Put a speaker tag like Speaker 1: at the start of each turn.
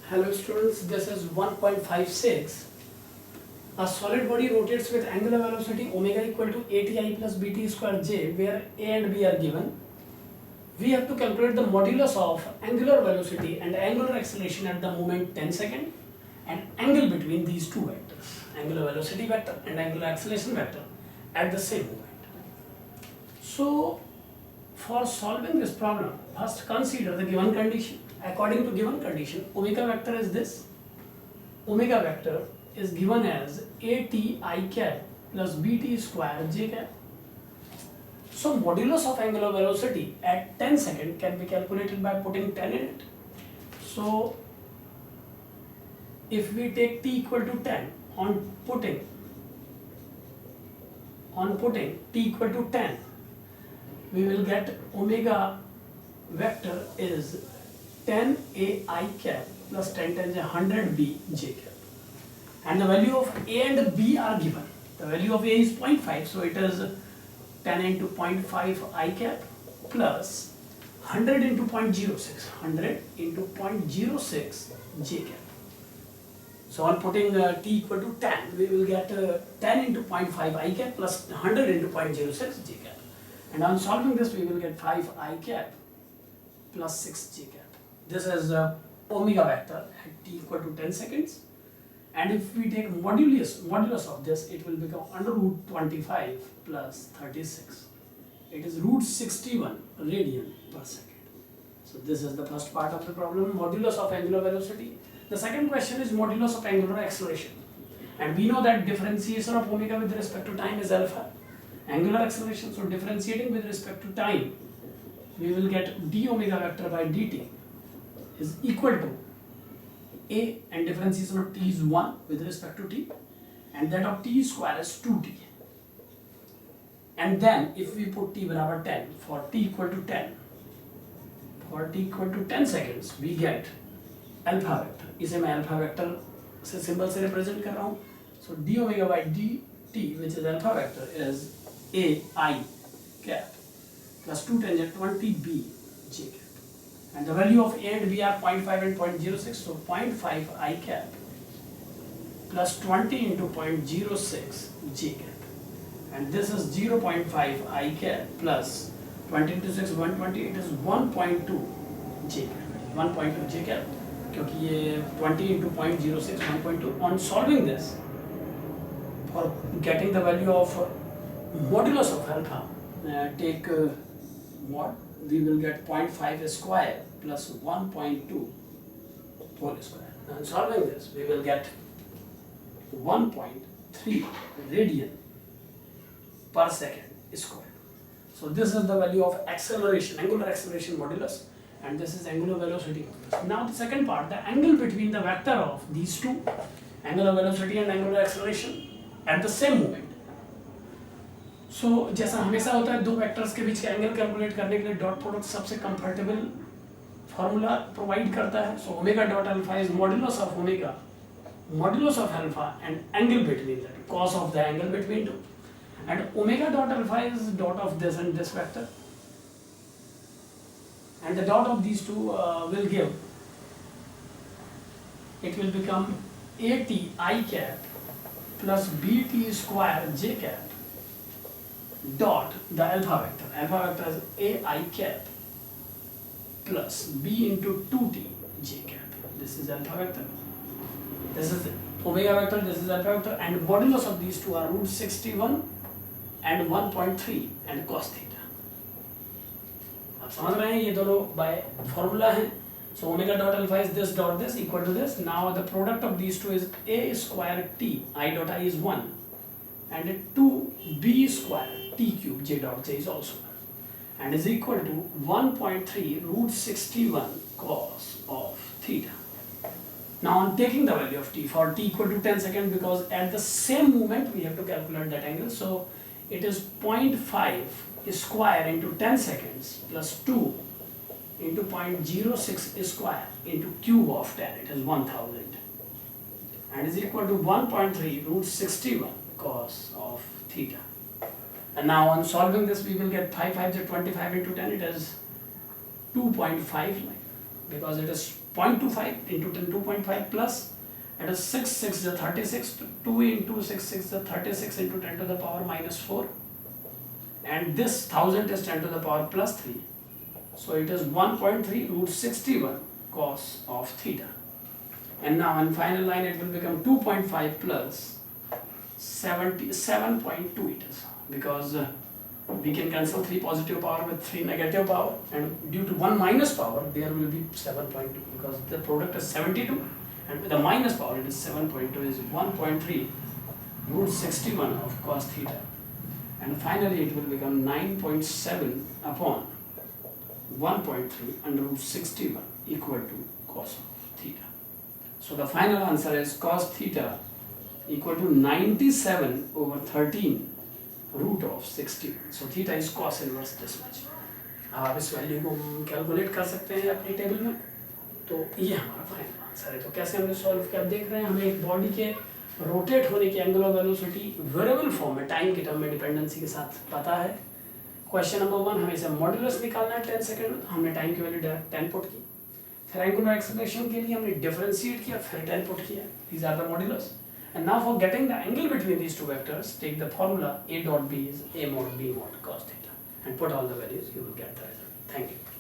Speaker 1: Hello students, this is 1.56. A solid body rotates with angular velocity omega equal to ATI plus BT square J, where A and B are given. We have to calculate the modulus of angular velocity and angular acceleration at the moment 10 second and angle between these two vectors, angular velocity vector and angular acceleration vector at the same moment. So for solving this problem, first consider the given condition. According to given condition, omega vector is this. Omega vector is given as ATI cap plus BT square J cap. So modulus of angular velocity at 10 second can be calculated by putting 10 in it. So if we take t equal to 10 on putting t equal to 10, we will get omega vector is 10 AI cap plus 10 times 100 B J cap. And the value of A and B are given. The value of A is 0.5, so it is 10 into 0.5 I cap plus 100 into 0.06, 100 into 0.06 J cap. So on putting t equal to 10, we will get 10 into 0.5 I cap plus 100 into 0.06 J cap. And on solving this, we will get 5 I cap plus 6 J cap. This is omega vector at t equal to 10 seconds. And if we take modulus of this, it will become under root 25 plus 36. It is root 61 radian per second. So this is the first part of the problem, modulus of angular velocity. The second question is modulus of angular acceleration. And we know that differentiation of omega with respect to time is alpha. Angular acceleration, so differentiating with respect to time, we will get d omega vector by dt is equal to a, and differentiation of t is 1 with respect to t, and that of t square is 2t. And then if we put t barabar 10 for t equal to 10, for t equal to 10 seconds, we get alpha vector. इसे मैं alpha vector से symbol से represent कर रहा हूँ. So d omega by dt, which is alpha vector, is a I cap plus 2 tangent 20 b j cap. And the value of A and B are 0.5 and 0.06, so 0.5 I cap plus 20 into 0.06 J cap. And this is 0.5 I cap plus 20 into 6, 120, it is 1.2 J cap. 1.2 J cap, क्योंकि ये 20 into 0.06, 1.2. On solving this, for getting the value of modulus of alpha, take mod, we will get 0.5 square plus 1.2 whole square. Now solving this, we will get 1.3 radian per second square. So this is the value of acceleration, angular acceleration modulus, and this is angular velocity modulus. Now the second part, the angle between the vector of these two, angular velocity and angular acceleration at the same moment. So जैसा हमेशा होता है, दो vectors के बीच के angle calculate करने के लिए डॉट प्रोडक्ट सबसे कंफर्टेबल फार्मूला प्रोवाइड करता है. So omega dot alpha is modulus of omega, modulus of alpha and angle between that, cos of the angle between two, and omega dot alpha is dot of this and this vector, and the dot of these two will give, it will become AT I cap plus BT square J cap dot the alpha vector. Alpha vector is AI cap plus B into 2T J cap. This is alpha vector. This is omega vector. This is alpha vector. And modulus of these two are root 61 and 1.3 and cos theta. आप समझ रहे हैं, ये दोनों by formula हैं. So omega dot alpha is this dot this equal to this. Now the product of these two is A square T. I dot I is 1 and 2B square T cube J dot J is also 1 and is equal to 1.3 root 61 cos of theta. Now on taking the value of T for T equal to 10 seconds, because at the same moment we have to calculate that angle, so it is 0.5 square into 10 seconds plus 2 into 0.06 square into cube of 10, it is 1000 and is equal to 1.3 root 61 cos of theta. And now on solving this, we will get 5 5 is 25 into 10, it is 2.5 because it is 0.25 into 10 2.5 plus, it is 6 6 is 36, 2 into 6 6 is 36 into 10 to the power minus 4, and this 1000 is 10 to the power plus 3, so it is 1.3 root 61 cos of theta. And now in final line it will become 2.5 plus 77.2 it is, because we can cancel 3 positive power with 3 negative power, and due to 1 minus power there will be 7.2, because the product is 72 and with the minus power it is 7.2, is 1.3 root 61 of cos theta, and finally it will become 9.7 upon 1.3 under root 61 equal to cos of theta. So the final answer is cos theta equal to 97 over 13 root of 61. So theta is cos inverse this much. अब आप इस value को calculate कर सकते हैं अपनी table में, तो ये हमारा फाइनल आंसर है। तो कैसे हमने सॉल्व किया, आप देख रहे हैं हमें एक बॉडी के रोटेट होने की एंगुलर वेलोसिटी वेरिएबल फॉर्म में टाइम के टर्म में डिपेंडेंसी के साथ पता है। क्वेश्चन नंबर 1 हमें इसे मॉड्यूलस निकालना है 10 सेकंड में, तो हमने टाइम की वैल्यू डायरेक्ट 10 पुट की, फिर एंगुलर एक्सेलरेशन के लिए हमने डिफरेंशिएट किया, फिर 10 पुट किया, these are the modulus. And now for getting the angle between these two vectors, take the formula A dot B is A mod B mod cos theta and put all the values, you will get the result. Thank you.